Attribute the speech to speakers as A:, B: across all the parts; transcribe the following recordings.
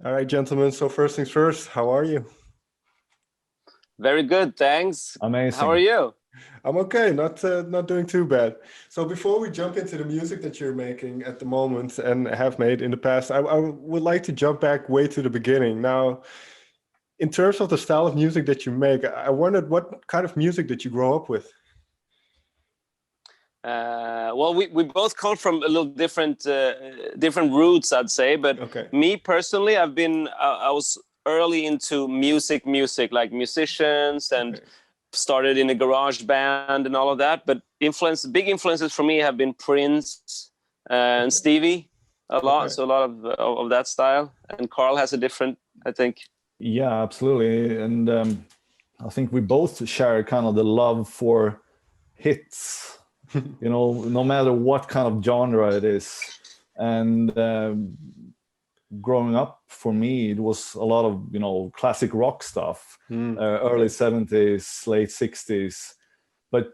A: All right, gentlemen. So first things first, how are you?
B: Very good, thanks. How are
C: Amazing.
B: you?
A: I'm okay, not doing too bad. So before we jump into the music that you're making at the moment and have made in the past, I would like to jump back way to the beginning. Now, in terms of the style of music that you make, I wondered what kind of music did you grow up with?
B: Well, we both come from a little different roots, I'd say. But
A: Okay.
B: me personally, I was early into music, like musicians, and
A: Okay.
B: started in a garage band and all of that. But big influences for me have been Prince and Stevie a lot.
A: Okay.
B: So a lot of that style. And Carl has a different, I think.
C: Yeah, absolutely. And I think we both share kind of the love for hits, no matter what kind of genre it is. And growing up, for me, it was a lot of, classic rock stuff, early 70s, late 60s. But,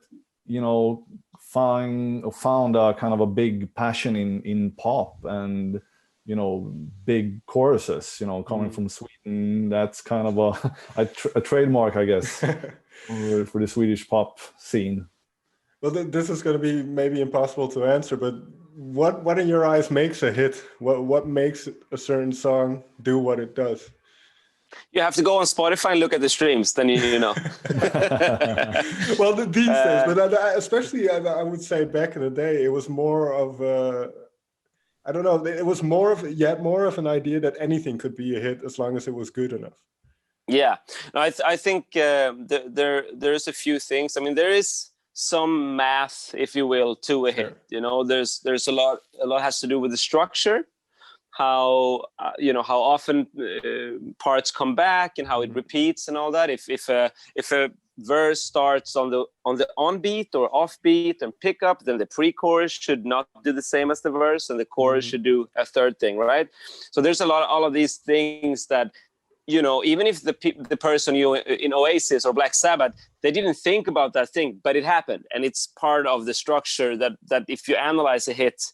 C: found a kind of a big passion in pop and, big choruses, coming from Sweden. That's kind of a trademark, I guess, for the Swedish pop scene.
A: Well, this is going to be maybe impossible to answer, but what in your eyes makes a hit? What makes a certain song do what it does?
B: You have to go on Spotify and look at the streams, then you know.
A: Well, these days, but especially I would say back in the day, it was more of I don't know. It was more of an idea that anything could be a hit as long as it was good enough.
B: Yeah, no, I think there's a few things. I mean, there is some math, if you will, to a hit. There's a lot has to do with the structure, how how often parts come back and how it repeats and all that. If a verse starts on the on-beat or off-beat and pickup, then the pre-chorus should not do the same as the verse, and the chorus should do a third thing, right? So there's all of these things that, even if the person in Oasis or Black Sabbath, they didn't think about that thing, but it happened, and it's part of the structure that if you analyze a hit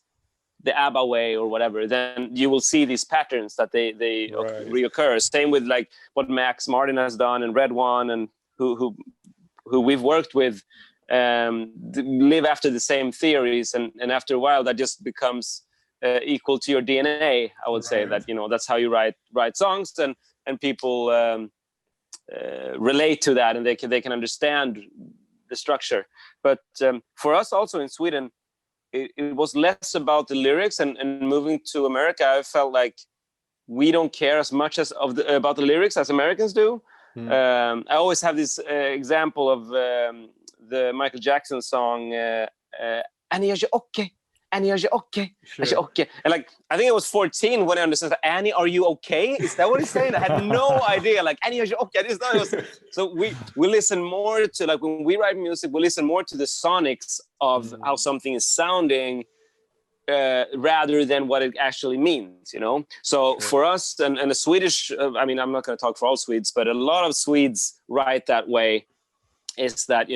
B: the ABBA way or whatever, then you will see these patterns that they
A: Right.
B: reoccur. Same with like what Max Martin has done and Red One, and who we've worked with, live after the same theories, and after a while that just becomes equal to your DNA. I would say that that's how you write songs, and people relate to that, and they can understand the structure. But for us also in Sweden, it was less about the lyrics, and moving to America, I felt like we don't care as much about the lyrics as Americans do. I always have this example of the Michael Jackson song, Annie, are you okay? Annie, are you okay?
A: Sure.
B: Are you okay? And like, I think I was 14 when I understood, Annie, are you okay? Is that what he's saying? I had no idea. Like, Annie, are you okay? I just thought it was... So we listen more to, like, when we write music, we listen more to the sonics of how something is sounding, rather than what it actually means, So for us, and the Swedish, I mean, I'm not going to talk for all Swedes, but a lot of Swedes write that way, is that,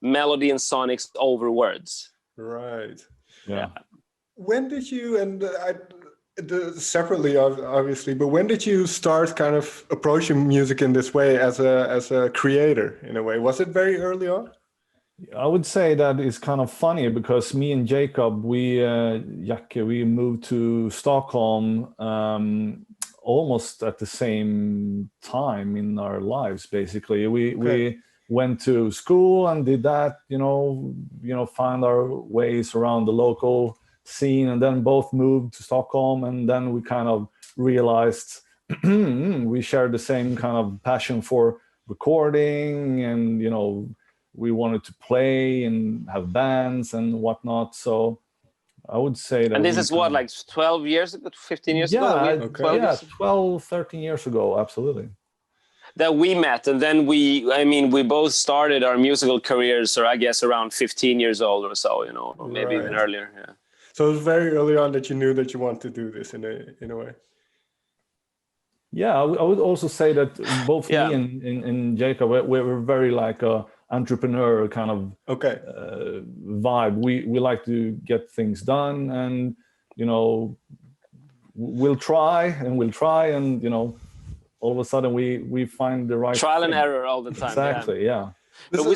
B: melody and sonics over words.
A: Right.
C: Yeah.
A: When did you, and separately, obviously, but when did you start kind of approaching music in this way as a creator, in a way? Was it very early on?
C: I would say that it's kind of funny because me and Jacob, Jakke, we moved to Stockholm almost at the same time in our lives. Basically, we went to school and did that, find our ways around the local scene, and then both moved to Stockholm, and then we kind of realized we shared the same kind of passion for recording, and we wanted to play and have bands and whatnot. So I would say that.
B: And this is what, like 12 years ago, 15 years ago?
C: 12, 13 years ago, absolutely.
B: That we met, and then we both started our musical careers, or I guess around 15 years old or so, or maybe even earlier. Yeah.
A: So it was very early on that you knew that you wanted to do this in a way.
C: Yeah, I would also say that both me and Jacob, we're very like a entrepreneur kind of vibe. We like to get things done, and we'll try, and all of a sudden we find the right
B: trial
C: thing.
B: and error all the time.
C: Exactly, yeah.
B: But we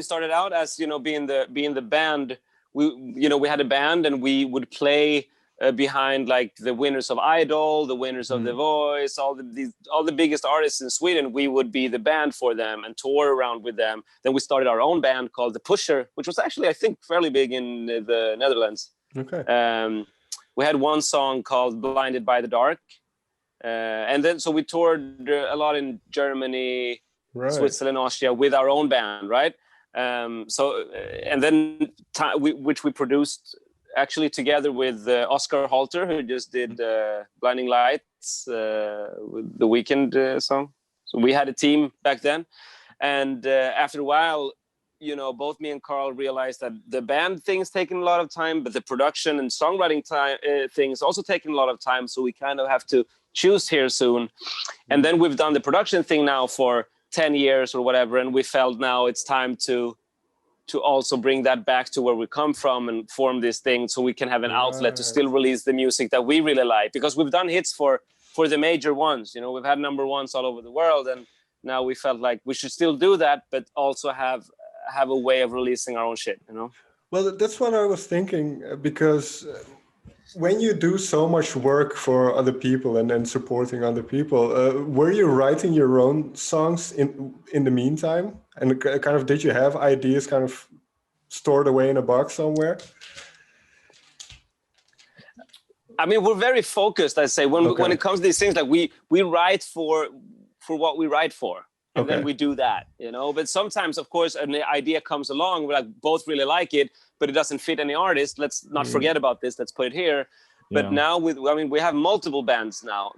B: started out as being the band. We had a band, and we would play behind like the winners of Idol, the winners of The Voice, all the biggest artists in Sweden. We would be the band for them and tour around with them. Then we started our own band called The Pusher, which was actually, I think, fairly big in the Netherlands.
A: Okay.
B: We had one song called Blinded by the Dark. And then so we toured a lot in Germany, Switzerland, Austria with our own band, right? And then which we produced actually together with Oscar Halter, who just did Blinding Lights with the Weeknd song. So we had a team back then. And after a while, both me and Carl realized that the band thing's taking a lot of time, but the production and songwriting thing's also taking a lot of time. So we kind of have to choose here soon. And then we've done the production thing now for 10 years or whatever. And we felt now it's time to also bring that back to where we come from and form this thing so we can have an outlet to still release the music that we really like. Because we've done hits for the major ones. We've had number ones all over the world. And now we felt like we should still do that, but also have a way of releasing our own shit, Well,
A: that's what I was thinking, because when you do so much work for other people and then supporting other people, were you writing your own songs in the meantime? And kind of, did you have ideas kind of stored away in a box somewhere?
B: I mean, we're very focused, I say, when it comes to these things. Like we write for what we write for. And then we do that, But sometimes, of course, an idea comes along. We're like, both really like it, but it doesn't fit any artist. Let's not forget about this. Let's put it here. But now we have multiple bands now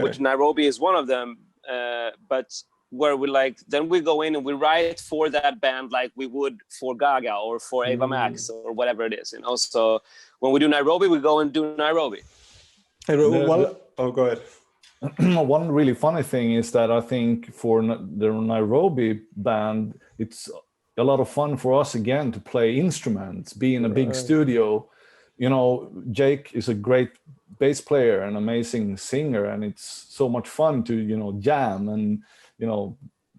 B: which Nairobi is one of them. But where then we go in and we write for that band like we would for Gaga or for Ava Max or whatever it is, So when we do Nairobi, we go and do Nairobi.
A: Go ahead.
C: One really funny thing is that I think for the Nairobi band, it's a lot of fun for us again to play instruments, be in a big studio. Jake is a great bass player, an amazing singer, and it's so much fun to jam, and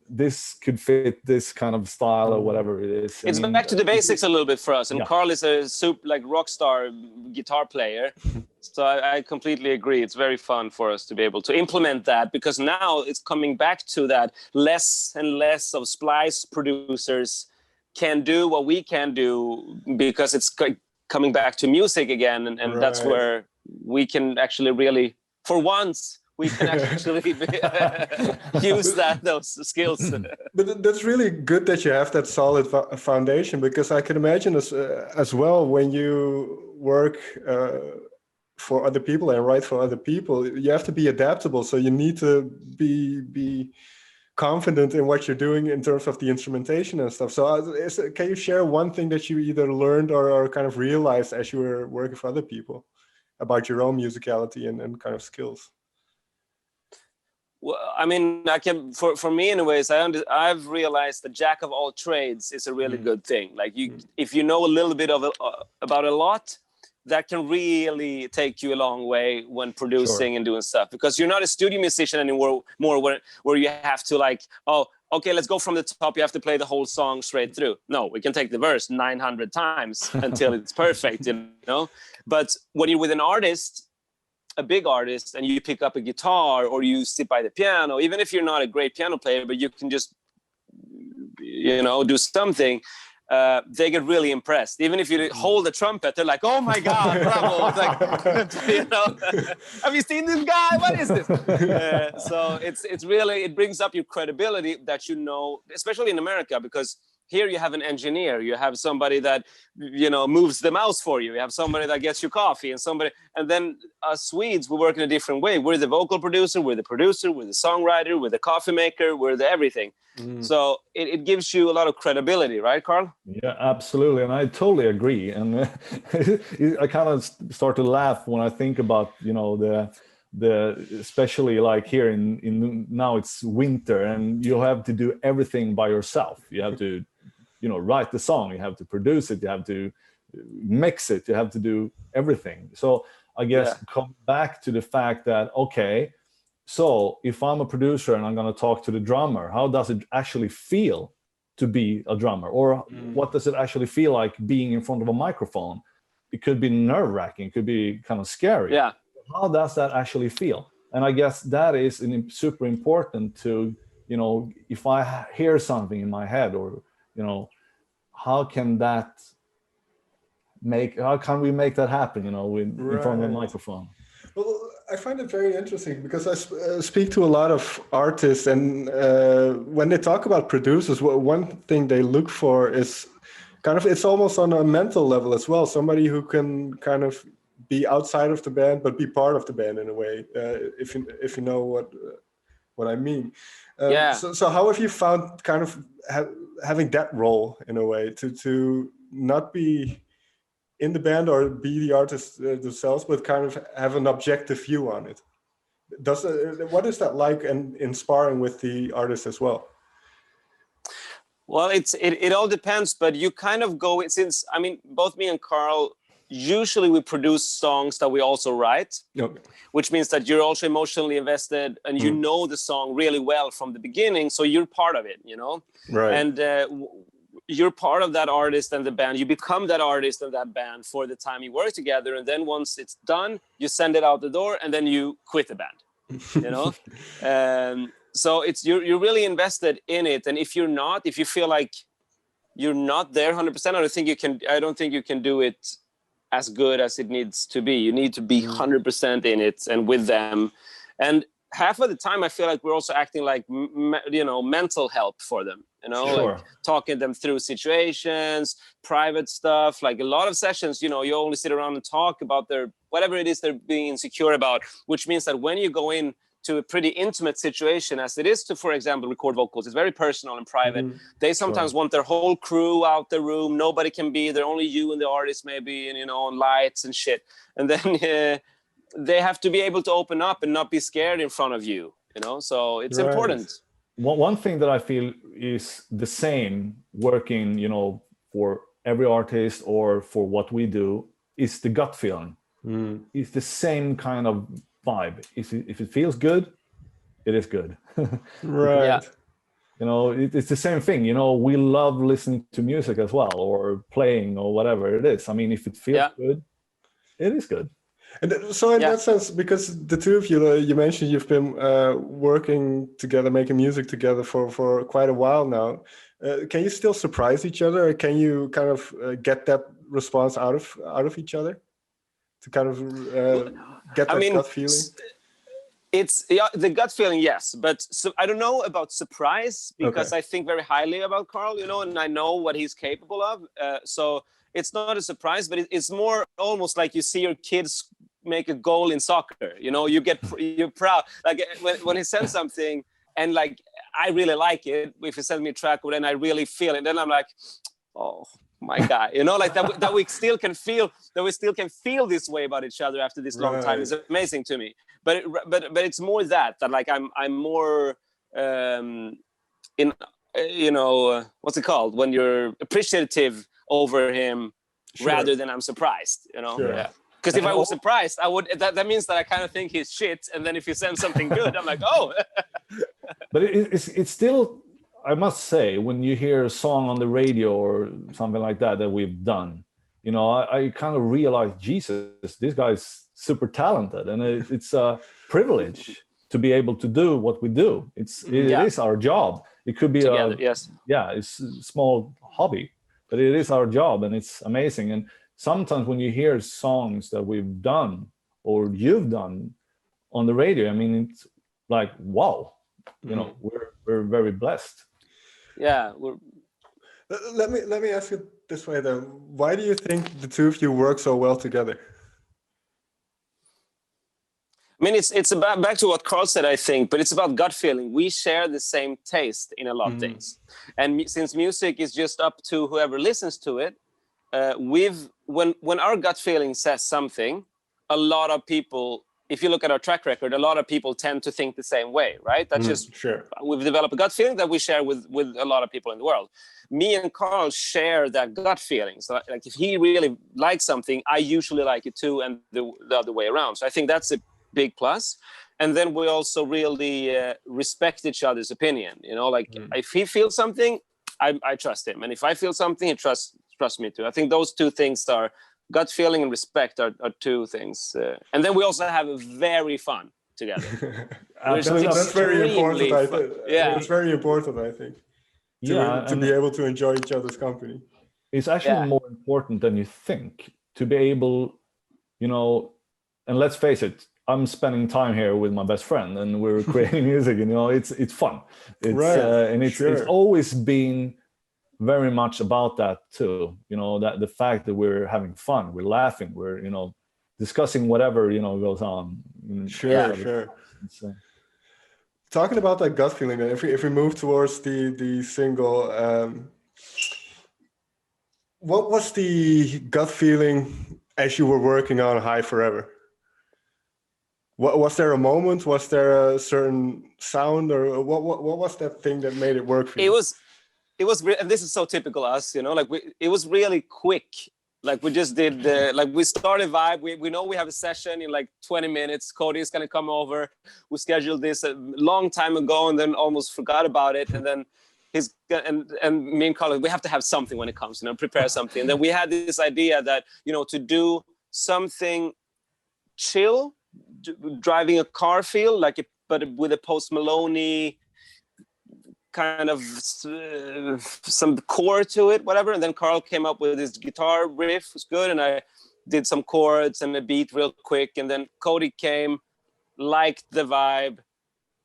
C: this could fit this kind of style or whatever it is.
B: It's back to the basics a little bit for us. And Carl is a super rock star guitar player. So I completely agree. It's very fun for us to be able to implement that, because now it's coming back to that less and less of splice producers can do what we can do, because it's coming back to music again. And that's where we can actually really, for once, we can actually use those skills.
A: But that's really good that you have that solid foundation, because I can imagine as well, when you work for other people and write for other people, you have to be adaptable. So you need to be confident in what you're doing in terms of the instrumentation and stuff. So can you share one thing that you either learned or kind of realized as you were working for other people about your own musicality and kind of skills?
B: Well, I mean, I can, for me anyways, I've realized that jack of all trades is a really good thing. Like if you know a little bit about a lot, that can really take you a long way when producing and doing stuff, because you're not a studio musician anymore, where you have to okay, let's go from the top. You have to play the whole song straight through. No, we can take the verse 900 times until it's perfect, But when you're with an artist, a big artist, and you pick up a guitar or you sit by the piano, even if you're not a great piano player, but you can just, do something, they get really impressed. Even if you hold a trumpet, they're like, "Oh my God, bravo!" It's like, have you seen this guy? What is this? So it's really, it brings up your credibility that especially in America, because here you have an engineer, you have somebody that moves the mouse for you, you have somebody that gets you coffee, and then us Swedes, we work in a different way. We're the vocal producer, we're the songwriter, we're the coffee maker, we're the everything. So it gives you a lot of credibility, right, Carl?
C: Yeah, absolutely, and I totally agree. And I kind of start to laugh when I think about the especially like here in now it's winter, and you have to do everything by yourself. You have to write the song, you have to produce it, you have to mix it, you have to do everything. So I guess come back to the fact that, okay, so if I'm a producer and I'm going to talk to the drummer, how does it actually feel to be a drummer? Or what does it actually feel like being in front of a microphone? It could be nerve-wracking, it could be kind of scary.
B: Yeah.
C: How does that actually feel? And I guess that is super important to, you know, if I hear something in my head, or, you know, how can we make that happen, you know, in front of a microphone?
A: Well, I find it very interesting because I speak to a lot of artists, and when they talk about producers, one thing they look for is kind of, it's almost on a mental level as well, somebody who can kind of be outside of the band but be part of the band in a way, if you know what I mean. So how have you found kind of having that role in a way to not be in the band or be the artists themselves, but kind of have an objective view on it? What is that like, and inspiring with the artists as well?
B: Well, it all depends, but you kind of go, since, I mean, both me and Karl, usually we produce songs that we also write, which means that you're also emotionally invested and you know the song really well from the beginning, so you're part of it, you know? Right. And you're part of that artist and the band. You become that artist and that band for the time you work together, and then once it's done, you send it out the door, and then you quit the band, you know? So you're really invested in it, and if you feel like you're not there 100%, I don't think you can do it as good as it needs to be. You need to be 100% in it and with them. And half of the time, I feel like we're also acting like, you know, mental help for them, you know, like talking them through situations, private stuff, like a lot of sessions, you know, you only sit around and talk about whatever it is they're being insecure about, which means that when you go in to a pretty intimate situation, as it is to, for example, record vocals, it's very personal and private. They sometimes want their whole crew out the room. Nobody can be there, only you and the artist maybe, and, you know, on lights and shit. And then they have to be able to open up and not be scared in front of you, you know? So it's important.
C: One thing that I feel is the same working, you know, for every artist or for what we do is the gut feeling. It's the same kind of vibe. If it feels good, it is good.
A: Right.
C: You know, it's the same thing. You know, we love listening to music as well, or playing, or whatever it is. I mean, if it feels good, it is good.
A: And so in that sense, because the two of you, you mentioned you've been working together, making music together for quite a while now. Can you still surprise each other? Or can you kind of get that response out of each other to kind of get that gut feeling?
B: It's the gut feeling, yes. But I don't know about surprise, because I think very highly about Karl, you know, and I know what he's capable of. So it's not a surprise, but it's more almost like you see your kids make a goal in soccer, you know, you're proud. Like when he sends something and like, I really like it, if he sends me a track, then I really feel it. Then I'm like, oh my God, you know, like that we still can feel this way about each other after this long time is amazing to me. But it's more that like I'm more in, you know, what's it called? When you're appreciative over him rather than I'm surprised, you know? Yeah. Because if I was surprised, I would. That means that I kind of think he's shit, and then if you send something good, I'm like, oh.
C: But it's still, I must say, when you hear a song on the radio or something like that we've done, you know, I kind of realize, Jesus, this guy's super talented, and it's a privilege to be able to do what we do. It is our job. It could be it's a small hobby, but it is our job, and it's amazing. And sometimes when you hear songs that we've done or you've done on the radio, I mean, it's like, wow, you know, we're very blessed.
B: Yeah.
A: Let me ask you this way then. Why do you think the two of you work so well together?
B: I mean, it's about, back to what Karl said, I think, but it's about gut feeling. We share the same taste in a lot of things. And since music is just up to whoever listens to it, when our gut feeling says something, a lot of people if you look at our track record, a lot of people tend to think the same way, right? That's just, we've developed a gut feeling that we share with a lot of people in the world. Me and Karl share that gut feeling. So like if he really likes something, I usually like it too, and the other way around. So I think that's a big plus. And then we also really respect each other's opinion. You know, like if he feels something, I trust him. And if I feel something, he trusts me too. I think those two things are, gut feeling and respect are two things. And then we also have a very fun together.
A: That's very important, I think.
B: Yeah.
A: It's very important, I think, to be able to enjoy each other's company.
C: It's actually more important than you think to be able, you know, and let's face it, I'm spending time here with my best friend and we're creating music, and, you know, it's fun. And it's always been very much about that too, you know, that the fact that we're having fun, we're laughing, we're, you know, discussing whatever, you know, goes on.
A: Sure. Talking about that gut feeling, then, if we move towards the single, what was the gut feeling as you were working on High Forever? What was there a moment? Was there a certain sound, or what was that thing that made it work for you?
B: It was, and this is so typical us, you know, like it was really quick. Like we just did, like we started Vibe. We know we have a session in like 20 minutes. Cody is going to come over. We scheduled this a long time ago and then almost forgot about it. And then and me and Karl, we have to have something when it comes, you know, prepare something. And then we had this idea that, you know, to do something chill, driving a car feel, like but with a Post Maloney kind of some core to it, whatever. And then Karl came up with his guitar riff, was good, and I did some chords and a beat real quick. And then Cody came, liked the vibe.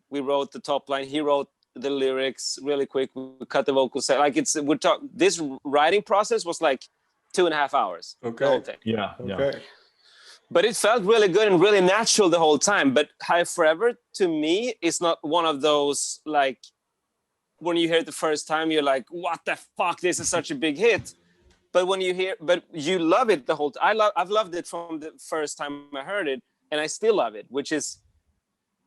B: We wrote the top line. He wrote the lyrics really quick. We cut the vocals. Like this writing process was like 2.5 hours.
A: Okay.
B: The whole thing.
C: Yeah.
A: Okay.
B: But it felt really good and really natural the whole time. But High Forever, to me, is not one of those, like, when you hear it the first time, you're like, what the fuck, this is such a big hit. But when you hear, but you love it the whole time. I've loved it from the first time I heard it, and I still love it, which is,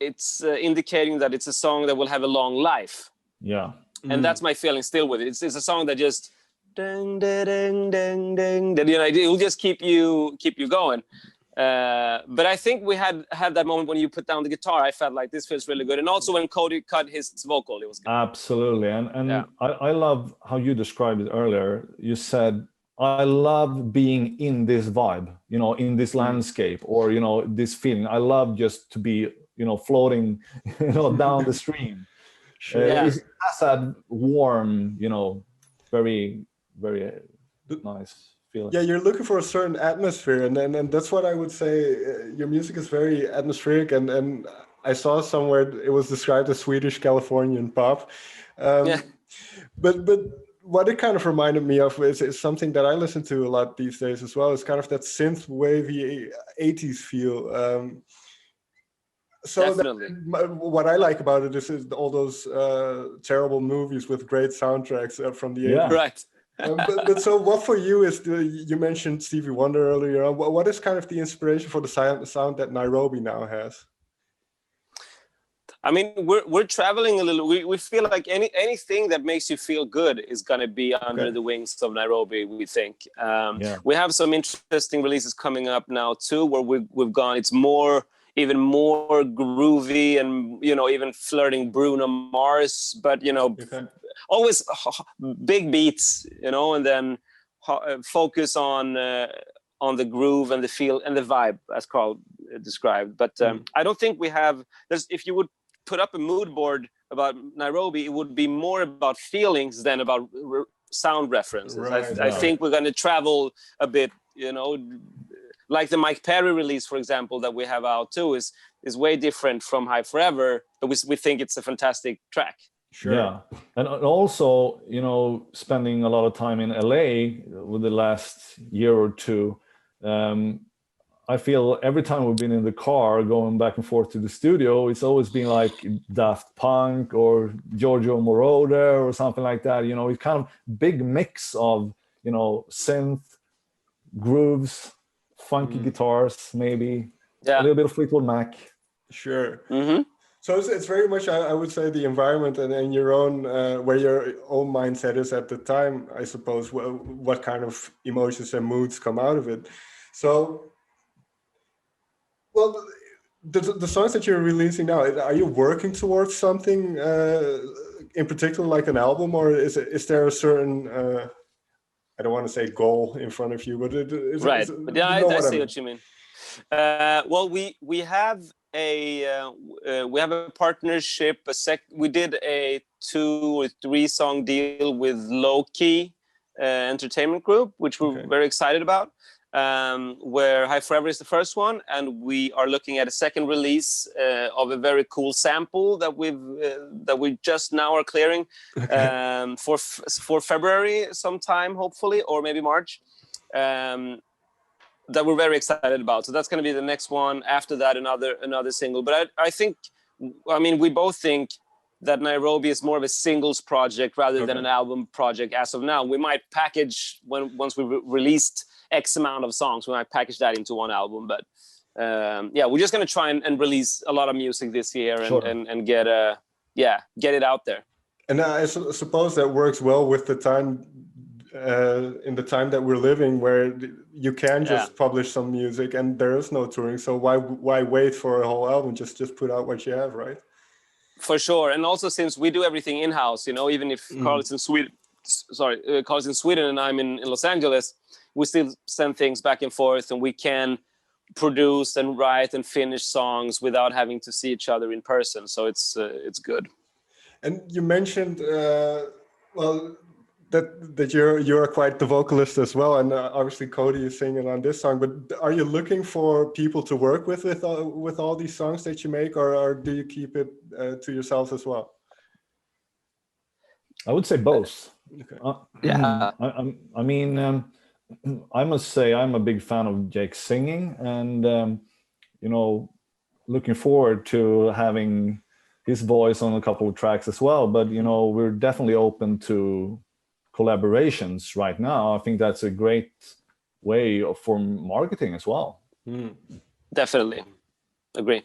B: it's indicating that it's a song that will have a long life.
C: Yeah.
B: And that's my feeling still with it. It's a song that just, ding, ding, ding, ding, ding, you know, it will just keep you going. But I think we had that moment when you put down the guitar. I felt like this feels really good, and also when Cody cut his vocal, it was good.
C: Absolutely. And I love how you described it earlier. You said, I love being in this vibe, you know, in this landscape, or, you know, this feeling. I love just to be, you know, floating, you know, down the stream. It has that warm, you know, very, very nice.
A: Yeah, you're looking for a certain atmosphere, and that's what I would say. Your music is very atmospheric, and I saw somewhere it was described as Swedish-Californian pop. But what it kind of reminded me of is something that I listen to a lot these days as well. It's kind of that synth wavy 80s feel. What I like about it is all those terrible movies with great soundtracks from the 80s.
B: Right.
A: But so what for you is you mentioned Stevie Wonder earlier. What is kind of the inspiration for the sound that Nairobi now has?
B: I mean, we're traveling a little. We feel like anything that makes you feel good is going to be under the wings of Nairobi, we think. We have some interesting releases coming up now too, where we've gone. It's even more groovy, and, you know, even flirting Bruno Mars, but, you know, always big beats, you know, and then focus on the groove and the feel and the vibe, as Karl described. But I don't think we have. If you would put up a mood board about Nairobi, it would be more about feelings than about sound references. Right. I think we're going to travel a bit, you know. Like the Mike Perry release, for example, that we have out too, is way different from High Forever, but we think it's a fantastic track.
C: Sure. Yeah, and also, you know, spending a lot of time in LA with the last year or two, I feel every time we've been in the car going back and forth to the studio, it's always been like Daft Punk or Giorgio Moroder or something like that. You know, it's kind of big mix of, you know, synth, grooves, funky guitars, maybe. a little bit of Fleetwood Mac.
A: Sure.
B: Mm-hmm.
A: So it's very much, I would say, the environment and your own, where your own mindset is at the time, I suppose, what kind of emotions and moods come out of it. So, well, the songs that you're releasing now, are you working towards something in particular, like an album, or is there a certain, I don't want to say goal in front of you, but
B: right. But yeah, I see what you mean. Well, we have a partnership. We did a 2 or 3 song deal with Low Key Entertainment Group, which we're very excited about. Where High Forever is the first one, and we are looking at a second release of a very cool sample that we just now are clearing for February sometime, hopefully, or maybe March. That we're very excited about. So that's going to be the next one. After that, another single. But I think, I mean, we both think that Nairobi is more of a singles project rather than an album project as of now. We might package once we've released X amount of songs, we might package that into one album. But we're just going to try and release a lot of music this year and get it out there. And
A: I suppose that works well with the time. In the time that we're living, where you can just publish some music and there is no touring, so why wait for a whole album? Just put out what you have, right?
B: For sure. And also, since we do everything in-house, even if Carl is in Sweden and I'm in Los Angeles, we still send things back and forth, and we can produce and write and finish songs without having to see each other in person. So it's good.
A: And you mentioned that you're quite the vocalist as well, and obviously Cody is singing on this song. But are you looking for people to work with all these songs that you make, or do you keep it to yourselves as well?
C: I would say both. I mean, I must say I'm a big fan of Jake's singing, and looking forward to having his voice on a couple of tracks as well. But we're definitely open to collaborations right now. I think that's a great way for marketing as well.
B: Definitely agree.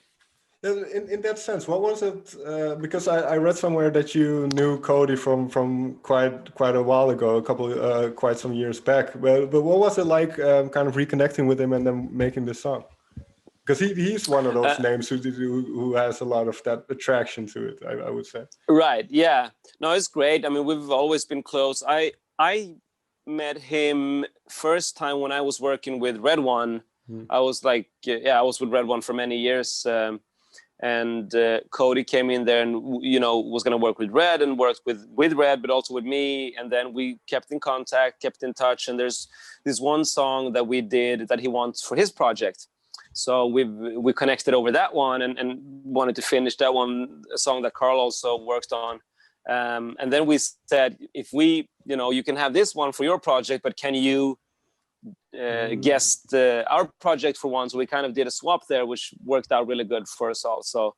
A: In that sense, what was it? Because I read somewhere that you knew Cody from quite a while ago, quite some years back. But what was it like, kind of reconnecting with him and then making this song? Because he's one of those names who has a lot of that attraction to it, I would say.
B: Right. Yeah. No, it's great. I mean, we've always been close. I met him first time when I was working with Red One. I was I was with Red One for many years. And Cody came in there and, was going to work with Red and worked with Red, but also with me. And then we kept in contact, kept in touch. And there's this one song that we did that he wants for his project. So we connected over that one and wanted to finish that one, a song that Karl also worked on. And then we said, if you can have this one for your project, but can you guest our project for one? So we kind of did a swap there, which worked out really good for us all. So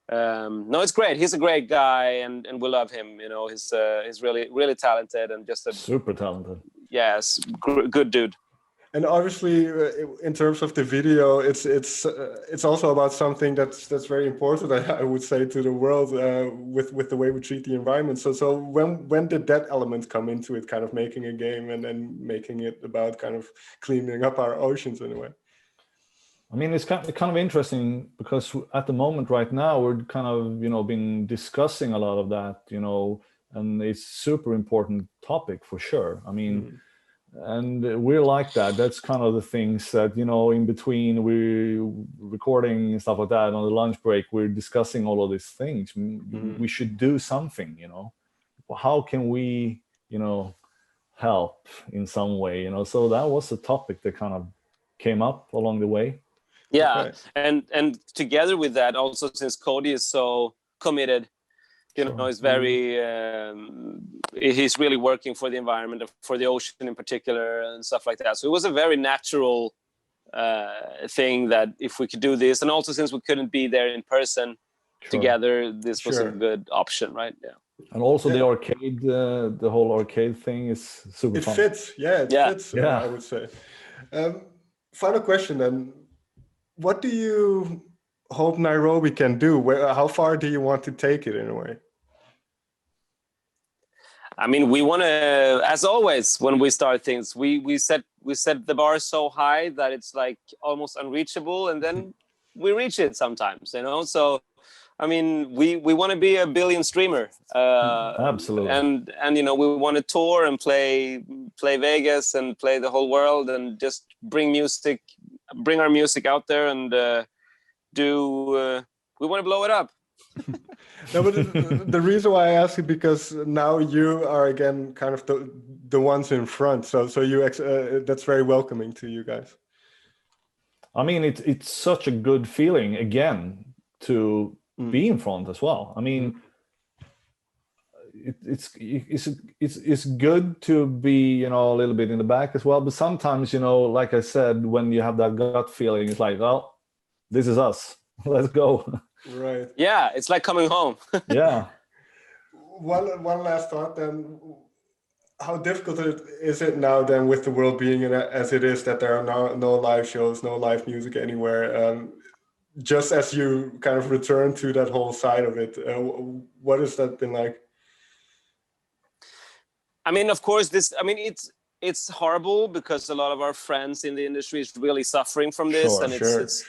B: no, it's great. He's a great guy, and we love him. He's really, really talented and just
C: super talented.
B: Yes, good dude.
A: And obviously, in terms of the video, it's also about something that's very important, I would say, to the world with the way we treat the environment. So when did that element come into it, kind of making a game and making it about kind of cleaning up our oceans in a way?
C: I mean, it's kind of interesting because at the moment right now we're kind of been discussing a lot of that, and it's super important topic for sure. I mean. And we're like that. That's kind of the things that, in between we're recording and stuff like that. On the lunch break, we're discussing all of these things. We should do something, How can we, help in some way, So that was a topic that kind of came up along the way.
B: Yeah. Okay. And together with that, also, since Cody is so committed, he's very, he's really working for the environment, for the ocean in particular, and stuff like that. So it was a very natural thing that if we could do this, and also since we couldn't be there in person together, this was a good option, right? Yeah.
C: And also the arcade, the whole arcade thing is super fun.
A: It fits, it fits, I would say. Final question then. what do you hope Nairobi can do? How far do you want to take it in a way?
B: I mean, we want to, as always, when we start things, we set the bar so high that it's like almost unreachable, and then we reach it sometimes, you know. So, I mean, we want to be a billion streamer.
C: Absolutely.
B: And you know, we want to tour and play Vegas and play the whole world, and just bring our music out there, and we want to blow it up.
A: No, but the reason why I ask it, because now you are again kind of the ones in front, so you that's very welcoming to you guys.
C: I mean, it's such a good feeling again to be in front as well. I mean, it's good to be, you know, a little bit in the back as well. But sometimes, you know, like I said, when you have that gut feeling, it's like, well, this is us. Let's go.
A: Right.
B: Yeah, it's like coming home.
C: Yeah.
A: One last thought then. How difficult is it now then, with the world being as it is, that there are no live shows, no live music anywhere? Just as you kind of return to that whole side of it, what has that been like?
B: I mean, of course, it's horrible, because a lot of our friends in the industry is really suffering from this, it's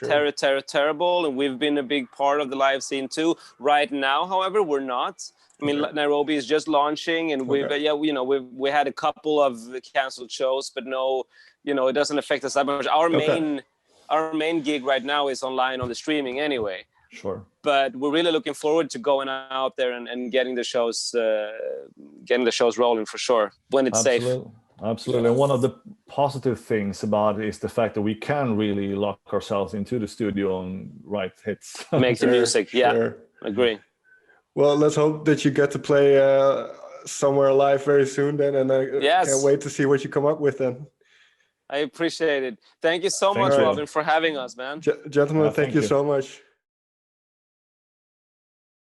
B: terrible, and we've been a big part of the live scene too. Right now, however, we're not. I mean, Nairobi is just launching, and we had a couple of canceled shows, but no, you know, it doesn't affect us that much. Our main gig right now is online on the streaming anyway.
C: Sure.
B: But we're really looking forward to going out there and getting the shows rolling for sure when it's safe.
C: Absolutely. And one of the positive things about it is the fact that we can really lock ourselves into the studio and write hits.
B: Make the music. Yeah,
A: sure.
B: Agree.
A: Well, let's hope that you get to play somewhere live very soon then, and I can't wait to see what you come up with then.
B: I appreciate it. Thank you so much, Robin, for having us, man.
A: Gentlemen, thank you so much.